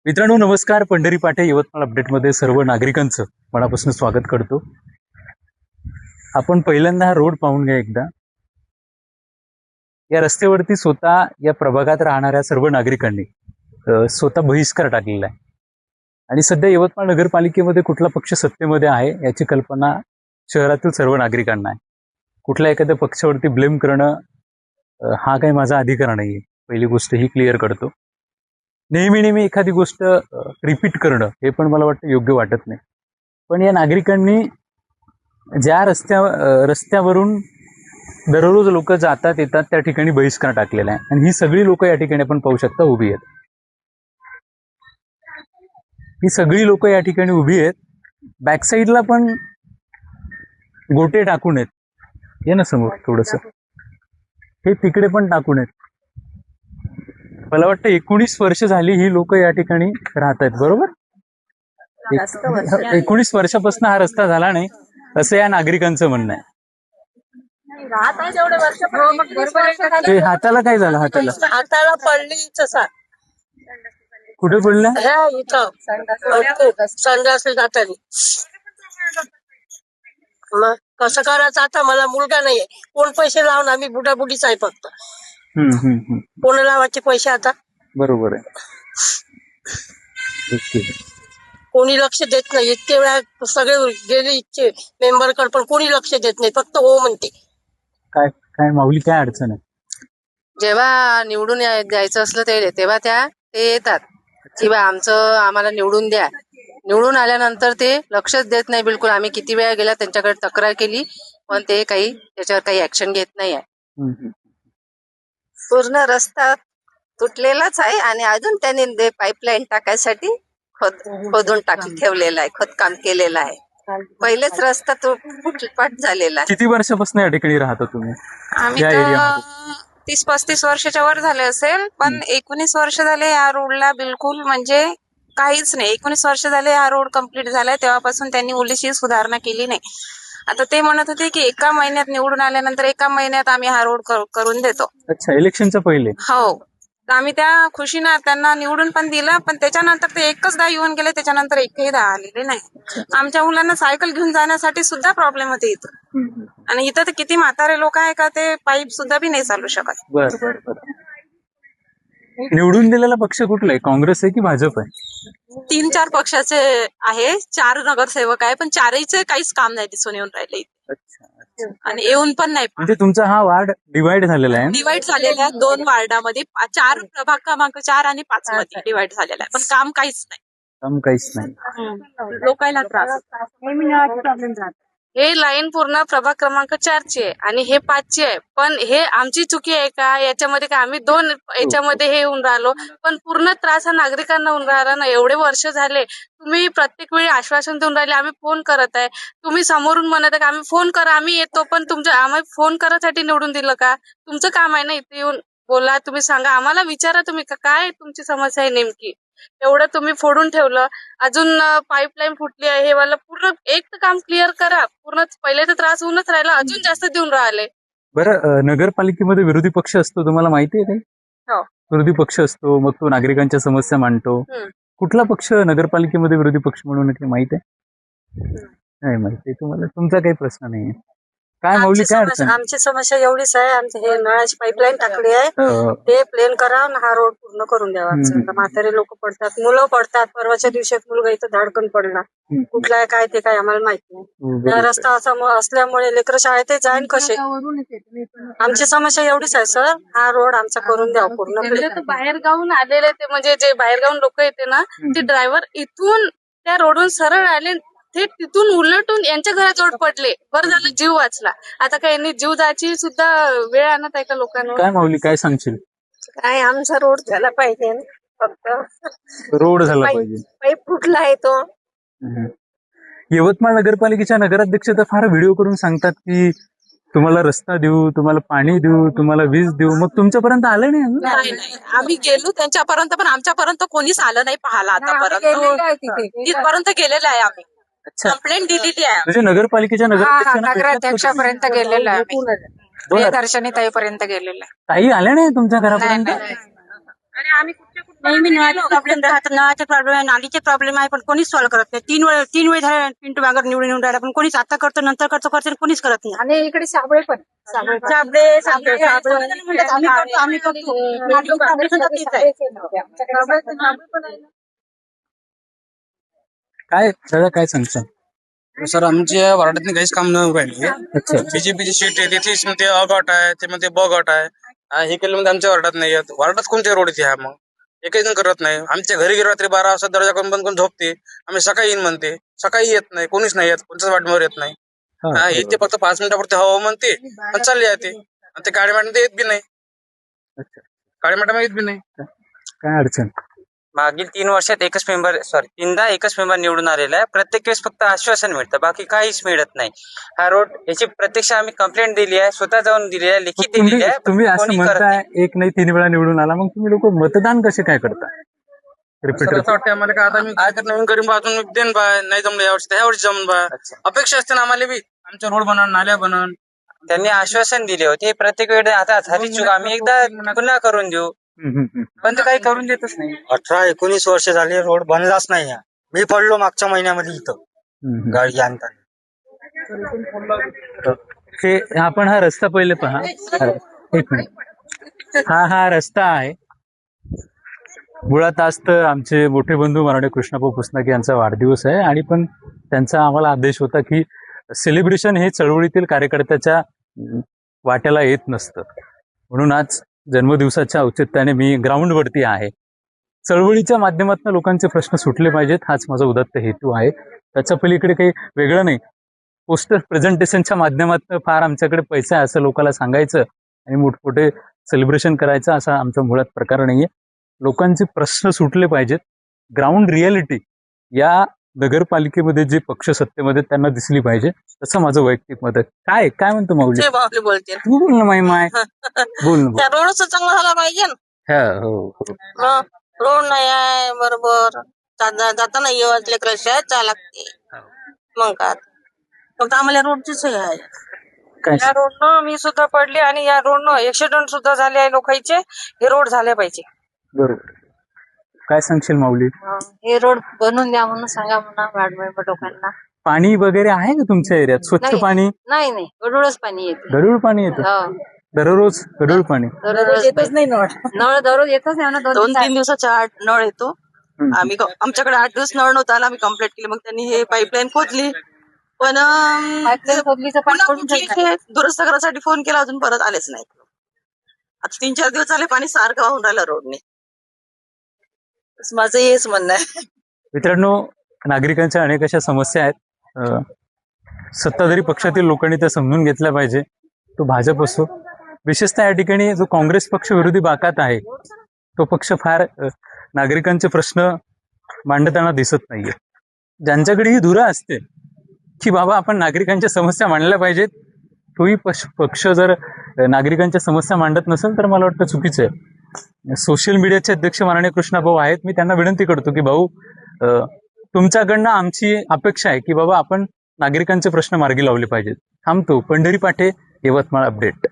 मित्रांनो नमस्कार. पंढरी पाटे यवतमाळ अपडेटमध्ये सर्व नागरिकांचं मनापासून स्वागत करतो. आपण पहिल्यांदा हा रोड पाहून घ्या एकदा. या रस्त्यावरती स्वतः या प्रभागात राहणाऱ्या सर्व नागरिकांनी स्वतः बहिष्कार टाकलेला आहे. आणि सध्या यवतमाळ नगरपालिकेमध्ये कुठला पक्ष सत्तेमध्ये आहे याची कल्पना शहरातील सर्व नागरिकांना आहे. कुठल्या एखाद्या पक्षावरती ब्लेम करणं हा काही माझा अधिकार नाहीये. पहिली गोष्ट ही क्लिअर करतो. नेहमी एखादी गोष्ट रिपीट करणं हे पण मला वाटतं योग्य वाटत नाही. पण या नागरिकांनी ज्या रस्त्यावरून दररोज लोक जातात येतात त्या ठिकाणी बहिष्कार टाकलेला आहे. आणि ही सगळी लोक या ठिकाणी आपण पाहू शकता उभी आहेत. ही सगळी लोक या ठिकाणी उभी आहेत. बॅकसाईडला पण गोटे टाकून आहेत. हे ना समोर थोडस हे तिकडे पण टाकून आहेत. मला वाटतं 19 वर्ष झाली ही लोक या ठिकाणी राहत आहेत. बरोबर 19 वर्षापासून हा रस्ता झाला नाही असं या नागरिकांचं म्हणणं आहे. ते हाताला काय झालं? हाताला पडली. कुठे पडलं? संडास जातानी मग कसं करायचं आता? मला मुलगा नाहीये. कोण पैसे लावून? आम्ही बुडाबुडीच आहे फक्त. कोण लावायचे पैसे आता? बरोबर आहे. कोणी लक्ष देत नाही. इतके वेळा सगळे गेले इतके मेंबरकडे पण कोणी लक्ष देत नाही. फक्त हो म्हणते. काय काय माऊली काय अडचण आहे? जेव्हा निवडून द्यायचं असलं तेव्हा ते येतात किंवा आम्हाला निवडून द्या. निवडून आल्यानंतर ते लक्षच देत नाही बिलकुल. आम्ही किती वेळा गेला त्यांच्याकडे तक्रार केली पण ते त्याच्यावर काही ऍक्शन घेत नाही आहे. पूर्ण रस्ता तुटलेलाच आहे आणि अजून त्यांनी पाईपलाईन टाकायसाठी खोदून ठेवलेला आहे. खोदकाम केलेलं आहे. पहिलेच रस्ता तो फुटपाट झालेला आहे. किती वर्षापासून या ठिकाणी राहता तुम्ही? आम्ही तर 30-35 वर्षाच्या वर झाले असेल. पण 19 वर्ष झाले या रोडला बिलकुल म्हणजे काहीच नाही. 19 वर्ष झाले हा रोड कम्प्लीट झालाय. तेव्हापासून त्यांनी ओलीशी सुधारणा केली नाही. आता ते म्हणत होते की एका महिन्यात निवडून आल्यानंतर एका महिन्यात आम्ही हा रोड करून देतो. अच्छा, इलेक्शनच्या पहिले? हो. आम्ही त्या खुशीनं त्यांना निवडून पण दिलं. पण त्याच्यानंतर ते एकचदा येऊन गेले. त्याच्यानंतर एकही आलेले नाही. आमच्या मुलांना सायकल घेऊन जाण्यासाठी सुद्धा प्रॉब्लेम होते इथं. आणि इथं तर किती म्हातारे लोक आहे का ते पाईप सुद्धा बी नाही चालू शकत. बरं. निवडून दिलेला पक्ष कुठला आहे? काँग्रेस आहे की भाजप आहे? 3-4 पक्षाचे आहे. 4 नगरसेवक आहे. पण चारहीचे काहीच काम नाही दिसून येऊन राहिले. आणि येऊन पण नाही. म्हणजे तुमचा हा वार्ड डिवाइड झालेला आहे? डिवाइड झालेला आहे 2 वार्डामध्ये. 4 प्रभाग क्रमांक 4 आणि 5 मध्ये डिवाइड झालेला आहे. पण काम काहीच नाही. लोकांना त्रास. हे लाईन पूर्ण प्रभाग क्रमांक 4ची आहे आणि हे 5ची आहे. पण हे आमची चुकी आहे का याच्यामध्ये? का आम्ही 2 याच्यामध्ये हे होऊन राहिलो पण पूर्ण त्रास हा नागरिकांना होऊन राहिला ना. एवढे वर्ष झाले तुम्ही प्रत्येक वेळी आश्वासन देऊन राहिले. आम्ही फोन करत आहे. तुम्ही समोरून म्हणत आहे का आम्ही फोन करा आम्ही येतो. पण आम्ही फोन करायसाठी निवडून दिलं का? तुमचं काम आहे ना इथे येऊन बोला. तुम्ही सांगा आम्हाला. विचारा तुम्ही काय तुमची समस्या आहे नेमकी. एवढं तुम्ही फोडून ठेवलं. अजून पाईपलाईन फुटली आहे. हे वाला पूर्ण एक तर काम क्लिअर करा. पूर्ण पहिले तर त्रास होऊनच राहिला. अजून जास्त देऊन राहिले. बरं, नगरपालिकेमध्ये विरोधी पक्ष असतो तुम्हाला माहिती आहे का? हो. विरोधी पक्ष असतो. मग तो नागरिकांच्या समस्या मांडतो. कुठला पक्ष नगरपालिकेमध्ये विरोधी पक्ष म्हणून माहिती आहे? नाही माहिती तुम्हाला. तुमचा काही प्रश्न नाही. काय माऊली काय अडचण? आमची समस्या एवढीच आहे. आमचे हे नळाची पाईपलाईन टाकली आहे. ते प्लेन करा आणि हा रोड पूर्ण करून द्यावा. म्हातारे लोक पडतात, मुलं पडतात. परवाच्या दिवशी एक मुलगा इथं धाडकन पडला. कुठला आहे काय ते काय आम्हाला माहिती नाही. रस्ता असा असल्यामुळे लेकरं शाळेत जाईन कसे? आमची समस्या एवढीच आहे सर. हा रोड आमचा करून द्यावा पूर्ण. बाहेर गावून आलेले ते म्हणजे जे बाहेरगावून लोक येते ना ते ड्रायव्हर इथून त्या रोडून सरळ आले. ते तिथून उलटून यांच्या घराजवळ पडले. बरं झालं जीव वाचला. आता काय यांनी जीव जायची सुद्धा वेळ आणत आहे का लोकांना? काय माऊली काय सांगशील? काय आमचा रोड झाला पाहिजे. फक्त रोड झाला पाहिजे. पाईप फुटला आहे तो. यवतमाळ नगरपालिकेच्या नगराध्यक्ष तर फार व्हिडिओ करून सांगतात की तुम्हाला रस्ता देऊ, तुम्हाला पाणी देऊ, तुम्हाला वीज देऊ. मग तुमच्यापर्यंत आलं नाही? नाही. आम्ही गेलो त्यांच्यापर्यंत पण आमच्यापर्यंत कोणीच आलं नाही पाहायला आतापर्यंत. तिथपर्यंत गेलेलं आहे आम्ही. कंप्लेंट दिलेली आहे. म्हणजे नगरपालिकेच्या नगराध्यक्षापर्यंत गेलेलो आहे. दर्शनी ताईपर्यंत गेलेलो आहे. ताई आल्या नाही तुमच्या घरापर्यंत? आणि आम्ही कुठे नेहमी नळाचे प्रॉब्लेम राहतात, नळाचे प्रॉब्लेम आहे, नालीचे प्रॉब्लेम आहे, पण कोणीच सॉल्व्ह करत नाही. 3 वेळ झाले पिंटू बांगर निवडून येऊन राहिला, पण कोणीच आता करतो नंतर करतो कोणीच करत नाही. आणि इकडे साबळे पण साबळे म्हणतात आम्ही करतो. नालीचे problem सुद्धा तेच आहे. काय दादा काय सांगता? सर आमच्या वार्डात काहीच काम न राहिले. अच्छा बीजेपीची सीट आहे तिथेच मग ते अगट आहे, ते म्हणते बगट आहे. हे केलं म्हणजे आमच्या वार्डात नाही येत. वार्डात कोणते रोड येते हा मग एकही जण करत नाही. आमच्या घरी गेलो रात्री 12 वाजता दरवाजा करून बंद करून झोपते. आम्ही सकाळी येईन म्हणते, सकाळी येत नाही, कोणीच नाही येत, कोणत्याच वाटण्यावर येत नाही. हे ते फक्त 5 मिनिटापुरते हवा म्हणते आणि चालले जाते. आणि ते काळे मॅडम येत बी नाही. काळे मॅडम येत बी नाही. काय अडचण? मागील 3 वर्षात तीनदा एकच मेंबर निवडून आलेला आहे. प्रत्येक वेळेस फक्त आश्वासन मिळतं, बाकी काहीच मिळत नाही. हा रोड याची प्रत्यक्ष आम्ही कंप्लेंट दिली आहे, स्वतः जाऊन दिली आहे, लिखित दिलेली आहे. तुम्ही असं कोणी करत म्हणताय 1 नाही 3 वेळा निवडून आला, मग तुम्ही लोक मतदान कसे काय करता? सर रिपीटर असं वाटतं आम्हाला का आता मी काय करणार, गरीब अजून देन बा, नाही जमलं यावर्षी ह्या वर्षी जमून बा. अपेक्षा असते ना आम्हाला बी, आमच्या रोड बनवून नाल्या बनवून. त्यांनी आश्वासन दिले होते. प्रत्येक वेळेस आता झाली चूक, आम्ही एकदा पुन्हा करून देऊ, पण ते काही करून देतच नाही. 18-19 वर्ष झाली रोड बनलाच नाही. मी पडलो मागच्या महिन्यामध्ये इथं गाडी आणताना. हे आपण हा रस्ता पहिले पहा. 1 मिनिट. हा रस्ता आहे. मुळात आज तर आमचे मोठे बंधू माननीय कृष्णाभाऊ पुसनाके यांचा वाढदिवस आहे, आणि पण त्यांचा आम्हाला आदेश होता की सेलिब्रेशन हे चळवळीतील कार्यकर्त्याच्या वाट्याला येत नसतं. म्हणून आज जन्मदिवसाच्या औचित्याने मी ग्राउंडवरती आहे. चळवळीच्या माध्यमातून लोकांचे प्रश्न सुटले पाहिजेत, हाच माझा उदात्त हेतू आहे. त्याच्या पलीकडे काही वेगळं नाही. पोस्टर प्रेझेंटेशनच्या माध्यमातून फार आमच्याकडे पैसा आहे असं लोकांना सांगायचं आणि मोठमोठे सेलिब्रेशन करायचं असा आमचा मुळात प्रकार नाहीये. लोकांचे प्रश्न सुटले पाहिजेत. ग्राउंड रियालिटी या नगरपालिकेमध्ये जे पक्ष सत्तेमध्ये त्यांना दिसली पाहिजे, तसं माझं वैयक्तिक मत आहे. काय म्हणतो माऊली? बापले बोलते तू बोल ना माय बोल ना. त्या रोडच चांगला झाला पाहिजे ना. हो. रोड नाही आहे बरोबर, जाताना येवत लेकर शाळेत जायला लागते. मग काय फक्त आम्हाला रोडचीच हे आहे. काय या रोडनं मी सुद्धा पडले आणि या रोडनं ऍक्सिडेंट सुद्धा झाले आहे लोकांचे. हे रोड झाले पाहिजे. बरोबर. काय सांगशील माऊली? हे रोड बनवून द्या म्हणून सांगा म्हणा वार्ड मेंबर लोकांना. पाणी वगैरे आहे का तुमच्या एरियात? स्वच्छ नाही. पाणी? नाही गडूळच पाणी येते. गढूळ पाणी येतं? हो. दररोज गढूळ पाणी? दररोज येतच नाही नळ दररोज येतच नाही ना. 2-3 दिवसाचा नळ येतो. आमच्याकडे 8 दिवस नळ नव्हता आला, आम्ही कंप्लेंट केली, मग त्यांनी हे पाईपलाईन खोदली, पण पाईपलाईन खोदलीचं पाणी पुन्हा पडून कुठली हे दुरुस्त करायसाठी फोन केला, अजून परत आलेच नाही. आता 3-4 दिवस झाले पाणी सारखं वाहून राहिलं रोडने. माझं हेच म्हणणं आहे. मित्रांनो, नागरिकांच्या अनेक अशा समस्या आहेत. सत्ताधारी पक्षातील लोकांनी त्या समजून घेतल्या पाहिजे. तो भाजप असो, विशेषतः या ठिकाणी जो काँग्रेस पक्ष विरोधी बाकात आहे, तो पक्ष फार नागरिकांचे प्रश्न मांडताना दिसत नाहीये. ज्यांच्याकडे ही धुरा असते की बाबा आपण नागरिकांच्या समस्या मांडल्या पाहिजेत, तोही पक्ष जर नागरिकांच्या समस्या मांडत नसेल तर मला वाटतं चुकीचं आहे. सोशल मीडियाचे अध्यक्ष माननीय कृष्णाभाऊ आहेत. मी त्यांना विनंती करतो की भाऊ, तुमच्याकडनं आमची अपेक्षा आहे की बाबा आपण नागरिकांचे प्रश्न मार्गी लावले पाहिजेत. थांबतो. पंढरी पाठे, यवतमाळ अपडेट.